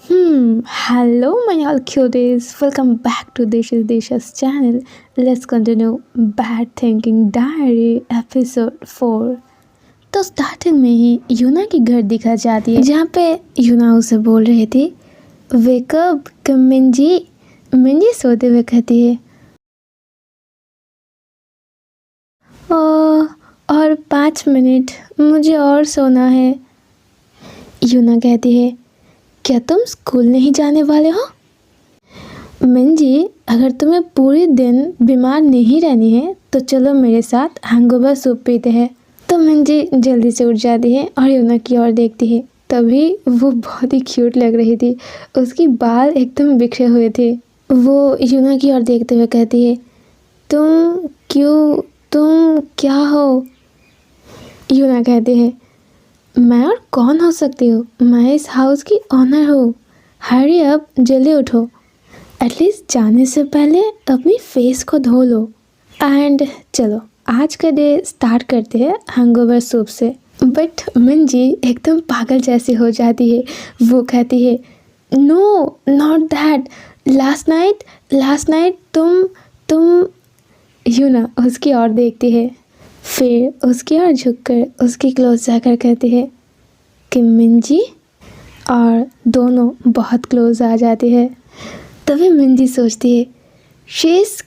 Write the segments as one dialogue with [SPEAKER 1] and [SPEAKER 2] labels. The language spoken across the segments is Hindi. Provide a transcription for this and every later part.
[SPEAKER 1] Hello, my all cuties. Welcome back to Desha's channel. Let's continue Bad Thinking Diary episode 4. तो स्टार्टिंग में ही यूना की घर दिखा जाती है जहाँ पे यूना उसे बोल रही थी वेकअप मिंजी। मिंजी सोते हुए कहती है और 5 मिनट मुझे और सोना है। यूना कहती है क्या तुम स्कूल नहीं जाने वाले हो? मिंजी, अगर तुम्हें पूरे दिन बीमार नहीं रहनी है तो चलो मेरे साथ हैंगओवर सूप पीते हैं। तो मिंजी जल्दी से उठ जाती है और यूना की ओर देखती है। तभी वो बहुत ही क्यूट लग रही थी। उसकी बाल एकदम बिखरे हुए थे। वो यूना की ओर देखते हुए कहती है तुम क्या हो? यूना कहती है मैं और कौन हो सकती हूँ? मैं इस हाउस की ऑनर हूँ। हरी अप, जल्दी उठो। एटलीस्ट जाने से पहले अपनी फेस को धो लो। एंड चलो आज का डे स्टार्ट करते हैं हैंगओवर सूप से। बट मिंजी एकदम पागल जैसी हो जाती है। वो कहती है no not that. Last night तुम यूना उसकी ओर देखती है। फिर उसकी ओर झुककर उसकी क्लोज जाकर कहती है कि मिंजी, और दोनों बहुत क्लोज आ जाती है। तभी मिंजी सोचती है शी इज़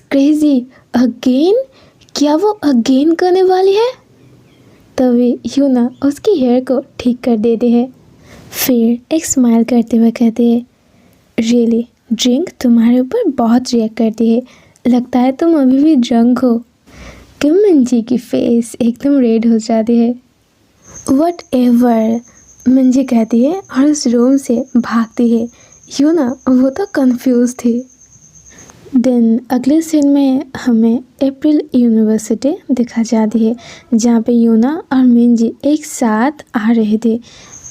[SPEAKER 1] क्रेजी अगेन। क्या वो अगेन करने वाली है? तभी यूना उसकी हेयर को ठीक कर देती है। फिर एक स्माइल करते हुए कहती है रियली ड्रिंक तुम्हारे ऊपर बहुत रिएक्ट करती है। लगता है तुम अभी भी ड्रंक हो। कि मिंजी की फेस एकदम रेड हो जाती है। वट एवर, मिंजी कहती है और उस रूम से भागती है। यूना वो तो कंफ्यूज थी। देन अगले सीन में हमें अप्रैल यूनिवर्सिटी दिखा जाती है जहाँ पे यूना और मिंजी एक साथ आ रहे थे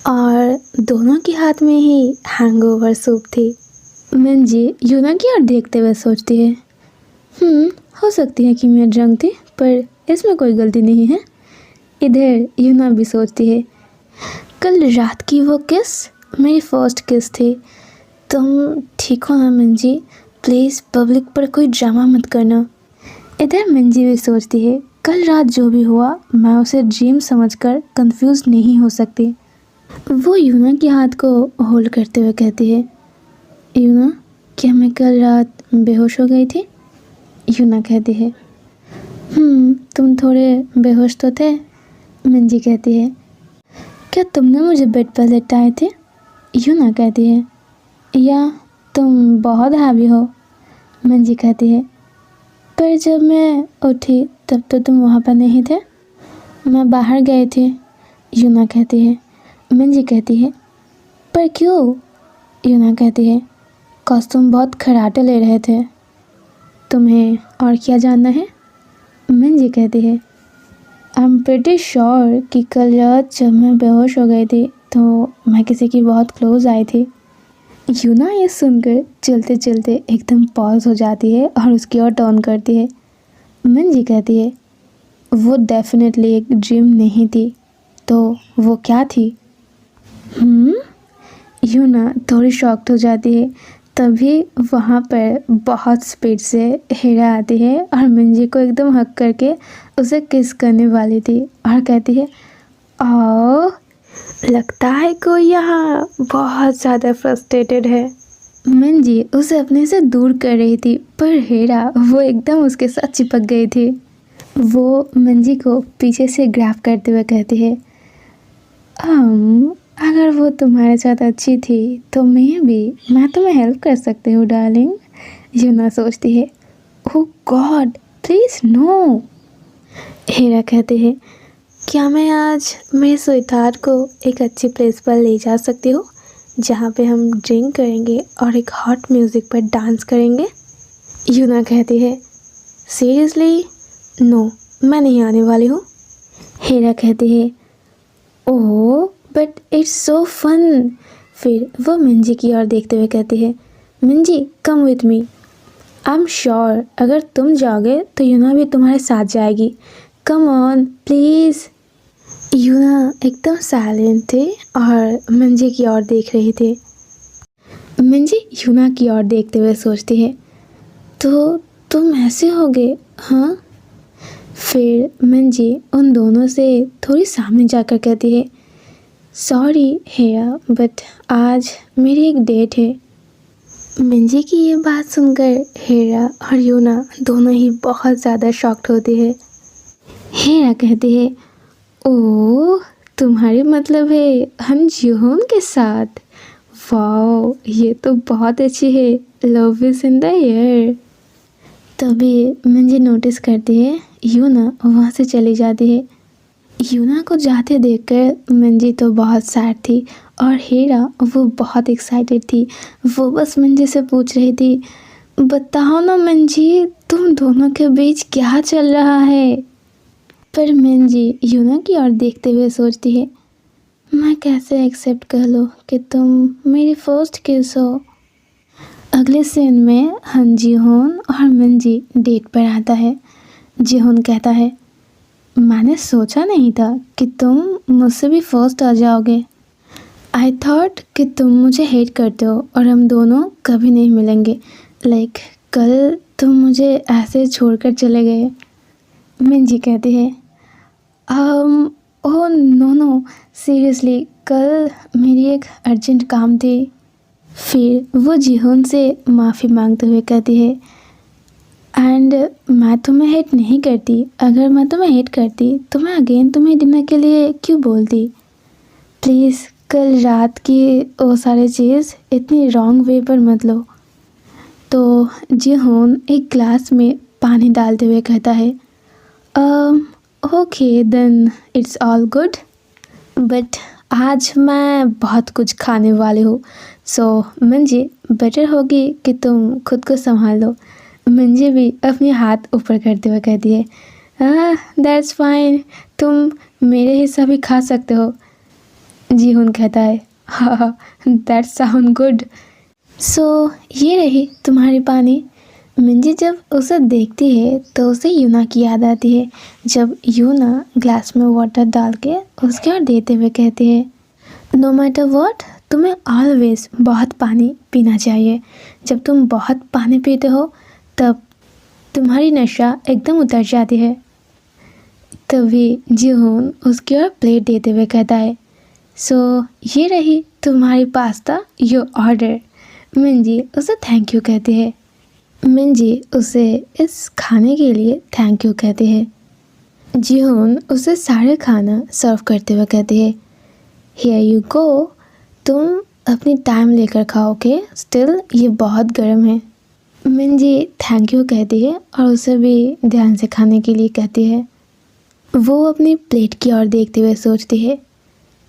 [SPEAKER 1] और दोनों के हाथ में ही हैंगओवर सूप थी। मिंजी यूना की ओर देखते हुए सोचती है हो सकती है कि मैं ड्रंक थी, पर इसमें कोई गलती नहीं है। इधर यूना भी सोचती है कल रात की वो किस मेरी फर्स्ट किस थी। तुम ठीक हो ना मिंजी? प्लीज़ पब्लिक पर कोई ड्रामा मत करना। इधर मिंजी भी सोचती है कल रात जो भी हुआ मैं उसे ड्रीम समझकर कंफ्यूज नहीं हो सकती। वो यूना के हाथ को होल्ड करते हुए कहती है यूना, क्या मैं कल रात बेहोश हो गई थी? यूना कहती है तुम थोड़े बेहोश तो थे। मिंजी कहती है क्या तुमने मुझे बेड पर लेटाए थे? यूना कहती है या तुम बहुत हैवी हो? मिंजी कहती है पर जब मैं उठी तब तो तुम वहाँ पर नहीं थे, मैं बाहर गई थी। यूना कहती है। मिंजी कहती है पर क्यों? यूना कहती है कॉज तुम बहुत खर्राटे ले रहे थे। तुम्हें और क्या जानना है? मिंजी कहती है आई एम प्रिटी श्योर कि कल रात जब मैं बेहोश हो गई थी तो मैं किसी की बहुत क्लोज आई थी। यूना ये सुनकर चलते चलते एकदम पॉज हो जाती है और उसकी ओर टर्न करती है। मिंजी कहती है वो डेफिनेटली एक ड्रीम नहीं थी, तो वो क्या थी? यूना थोड़ी शॉक्ड हो जाती है। तभी वहाँ पर बहुत स्पीड से हीरा आती है और मिंजी को एकदम हक करके उसे किस करने वाली थी और कहती है ओह, लगता है कोई यहाँ बहुत ज़्यादा फ्रस्ट्रेटेड है। मिंजी उसे अपने से दूर कर रही थी पर हीरा वो एकदम उसके साथ चिपक गई थी। वो मिंजी को पीछे से ग्रैब करते हुए कहती है अगर वो तुम्हारे साथ अच्छी थी तो मैं तुम्हें हेल्प कर सकती हूँ डार्लिंग। यूना सोचती है ओह गॉड प्लीज़ नो। हीरा कहती है क्या मैं आज मेरे स्वीटहार्ट को एक अच्छी प्लेस पर ले जा सकती हूँ जहाँ पे हम ड्रिंक करेंगे और एक हॉट म्यूज़िक पर डांस करेंगे? यूना कहती है सीरियसली नो, मैं नहीं आने वाली हूँ। हीरा कहती है oh but it's so fun. फिर वो मिंजी की ओर देखते हुए कहती है Minji come with me. I am sure अगर तुम जाओगे तो यूना भी तुम्हारे साथ जाएगी। Come on please. यूना एकदम साइलेंट थे और मंजे की ओर देख रही थी। मंजे यूना की ओर देखते हुए सोचती है, तो तुम ऐसे हो गए, हाँ? फिर मंजे उन दोनों से थोड़ी सामने जाकर कहती है, सॉरी हेया, बट आज मेरी एक डेट है। मंजे की ये बात सुनकर हेरा और यूना दोनों ही बहुत ज़्यादा शॉक्ड होते हैं। हेरा कहती है, ओह, तुम्हारी मतलब है हम जिहोन के साथ? वाओ, ये तो बहुत अच्छी है। Love is in the air. तभी मंजे नोटिस करती है यूना वहाँ से चली जाती है। यूना को जाते देखकर मंजी तो बहुत सैड थी और हीरा वो बहुत एक्साइटेड थी। वो बस मंजी से पूछ रही थी, बताओ ना मंजी, तुम दोनों के बीच क्या चल रहा है? पर मंजी यूना की ओर देखते हुए सोचती है, मैं कैसे एक्सेप्ट कर लूँ कि तुम मेरी फर्स्ट किस हो। अगले सीन में हन जिहोन और मंजी डेट पर आता है। जिहोन कहता है, मैंने सोचा नहीं था कि तुम मुझसे भी फर्स्ट आ जाओगे। आई थॉट कि तुम मुझे हेट करते हो और हम दोनों कभी नहीं मिलेंगे। लाइक कल तुम मुझे ऐसे छोड़कर चले गए। मिंजी कहती है, ओह नो नो, सीरियसली कल मेरी एक अर्जेंट काम थी। फिर वो जिहोन से माफ़ी मांगते हुए कहती है, एंड मैं तुम्हें हेट नहीं करती। अगर मैं तुम्हें हेट करती तो मैं अगेन तुम्हें डिनर के लिए क्यों बोलती? प्लीज़ कल रात की वो सारी चीज़ इतनी रॉन्ग वे पर मत लो। तो जिहोन एक ग्लास में पानी डालते हुए कहता है, okay then it's all good, but आज मैं बहुत कुछ खाने वाली हूँ, सो मंजे बेटर होगी कि तुम खुद को संभाल लो। मंजे भी अपने हाथ ऊपर करते हुए कहती है, दैट्स फाइन, तुम मेरे हिस्सा भी खा सकते हो। जीहुन कहता है, हाँ दैट साउंड गुड। सो ये रही तुम्हारी पानी। मंजी जब उसे देखती है तो उसे यूना की याद आती है, जब यूना ग्लास में वाटर डाल के उसके और देते हुए कहती है, नो मैटर व्हाट, तुम्हें ऑलवेज बहुत पानी पीना चाहिए। जब तुम बहुत पानी पीते हो तब तुम्हारी नशा एकदम उतर जाती है। तभी जिहोन उसकी ओर प्लेट देते हुए कहता है, सो ये रही तुम्हारी पास्ता, योर ऑर्डर। मिंजी उसे थैंक यू कहती है। मिंजी उसे इस खाने के लिए थैंक यू कहती है। जिहोन उसे सारे खाना सर्व करते हुए कहती है, हियर यू गो, तुम अपनी टाइम लेकर खाओगे, स्टिल ये बहुत गर्म है। मिंजी थैंक यू कहती है और उसे भी ध्यान से खाने के लिए कहती है। वो अपनी प्लेट की ओर देखते हुए सोचती है,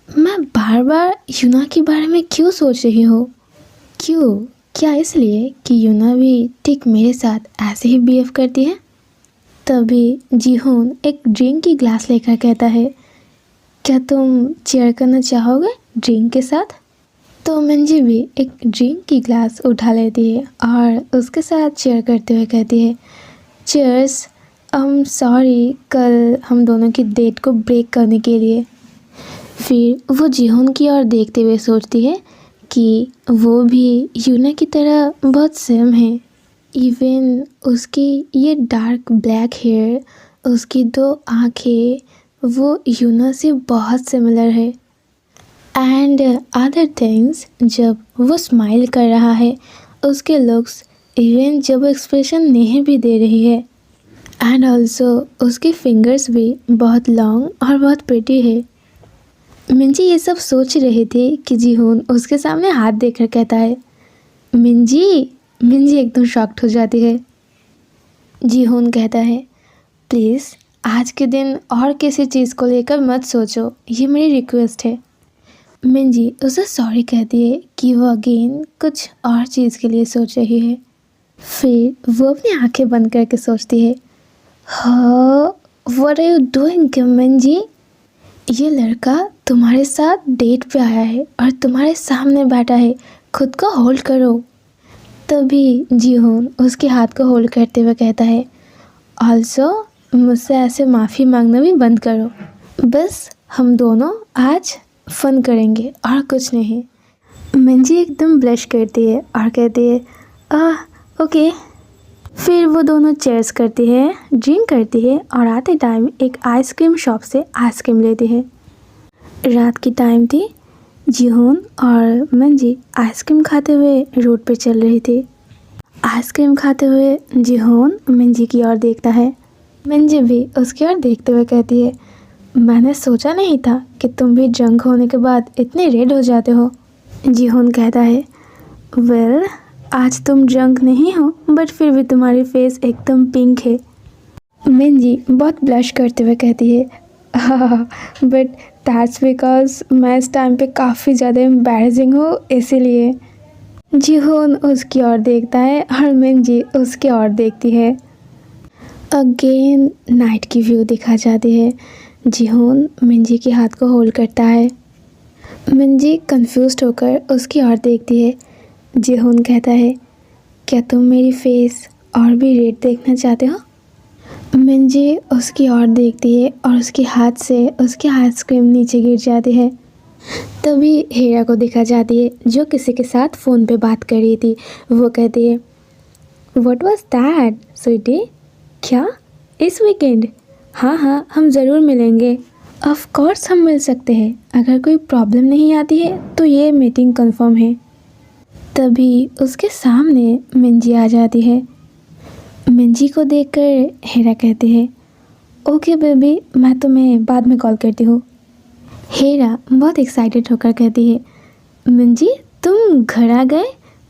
[SPEAKER 1] मैं बार बार यूना के बारे में क्यों सोच रही हूँ? क्यों? क्या इसलिए कि यूना भी ठीक मेरे साथ ऐसे ही बिहेव करती है? तभी जिहोन एक ड्रिंक की ग्लास लेकर कहता है, क्या तुम चेयर करना चाहोगे ड्रिंक के साथ? तो मंजी भी एक ड्रिंक की ग्लास उठा लेती है और उसके साथ चेयर करते हुए कहती है, चीयर्स। सॉरी कल हम दोनों की डेट को ब्रेक करने के लिए। फिर वो जिहोन की ओर देखते हुए सोचती है कि वो भी यूना की तरह बहुत सेम है। इवन उसकी ये डार्क ब्लैक हेयर, उसकी 2 आँखें, वो यूना से बहुत सिमिलर है। एंड अदर थिंग्स, जब वो स्माइल कर रहा है, उसके लुक्स, इवन जब वो एक्सप्रेशन नहीं भी दे रही है, एंड ऑल्सो उसके फिंगर्स भी बहुत लॉन्ग और बहुत प्रिटी है। मिंजी ये सब सोच रही थी कि जिहोन उसके सामने हाथ देकर कहता है, मिंजी। मिंजी एकदम शॉक्ड हो जाती है। जिहोन कहता है, प्लीज़ आज के दिन और किसी चीज़ को लेकर मत सोचो, ये मेरी रिक्वेस्ट है। मिंजी उसे सॉरी कहती है कि वो अगेन कुछ और चीज़ के लिए सोच रही है। फिर वो अपनी आंखें बंद करके सोचती है, हाँ, व्हाट आर यू डूइंग मिंजी? ये लड़का तुम्हारे साथ डेट पे आया है और तुम्हारे सामने बैठा है, खुद को होल्ड करो। तभी जिहोन उसके हाथ को होल्ड करते हुए कहता है, ऑल्सो मुझसे ऐसे माफ़ी मांगना भी बंद करो, बस हम दोनों आज फन करेंगे और कुछ नहीं। मंजी एकदम ब्लश करती है और कहती है ओके। फिर वो दोनों चेयर्स करती है, ड्रिंक करती है और आते टाइम एक आइसक्रीम शॉप से आइसक्रीम लेती है। रात की टाइम थी। जिहोन और मंजी आइसक्रीम खाते हुए रोड पर चल रही थी। आइसक्रीम खाते हुए जिहोन मंजी की ओर देखता है। मंजी भी उसकी ओर देखते हुए कहती है, मैंने सोचा नहीं था कि तुम भी ड्रंक होने के बाद इतने रेड हो जाते हो। जिहोन कहता है, वेल आज तुम ड्रंक नहीं हो बट फिर भी तुम्हारी फेस एकदम पिंक है। मंजी बहुत ब्लश करते हुए कहती है, बट दैट्स बिकॉज मैं इस टाइम पे काफ़ी ज़्यादा एम्बैरेसिंग हूँ इसीलिए। जिहोन उसकी ओर देखता है और मंजी उसकी ओर देखती है। अगेन नाइट की व्यू दिखा जाती है। जिहोन मंजी के हाथ को होल्ड करता है। मंजी कंफ्यूज्ड होकर उसकी ओर देखती है। जिहोन कहता है, क्या तुम मेरी फेस और भी रेड देखना चाहते हो? मंजी उसकी ओर देखती है और उसके हाथ से उसकी आइसक्रीम नीचे गिर जाती है। तभी हेरा को दिखा जाती है जो किसी के साथ फ़ोन पे बात कर रही थी। वो कहती है, व्हाट वाज दैट स्वीटी? क्या इस वीकेंड? हाँ हम ज़रूर मिलेंगे। ऑफ कोर्स हम मिल सकते हैं। अगर कोई प्रॉब्लम नहीं आती है तो ये मीटिंग कंफर्म है। तभी उसके सामने मंजी आ जाती है। मंजी को देखकर हेरा कहती है, ओके बेबी, मैं तुम्हें बाद में कॉल करती हूँ। हेरा बहुत एक्साइटेड होकर कहती है, मंजी तुम घर आ गए?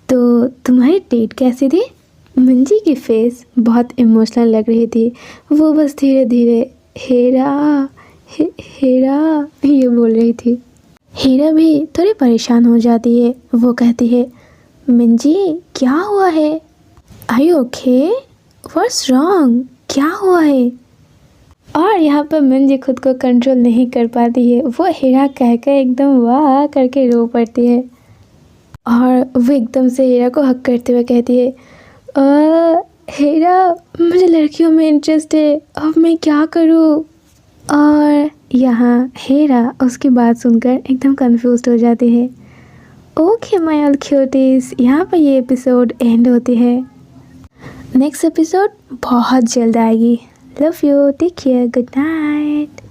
[SPEAKER 1] तो तुम्हारी डेट कैसी थी? मंजी की फेस बहुत इमोशनल लग रही थी। वो बस धीरे धीरे हेरा ये बोल रही थी। हेरा भी थोड़ी परेशान हो जाती है। वो कहती है, मंजी क्या हुआ है? Are you okay? What's wrong? क्या हुआ है? और यहाँ पर मंजी खुद को कंट्रोल नहीं कर पाती है। वो हेरा कहकर एकदम वाह करके रो पड़ती है और वो एकदम से हेरा को हक करते हुए कहती है, हेरा मुझे लड़कियों में इंटरेस्ट है, अब मैं क्या करूँ? और यहाँ हेरा उसकी बात सुनकर एकदम कंफ्यूज हो जाती है। ओके माय ऑल क्यूटीज, यहाँ पर ये एपिसोड एंड होती है। नेक्स्ट एपिसोड बहुत जल्द आएगी। Love you, take care, good night.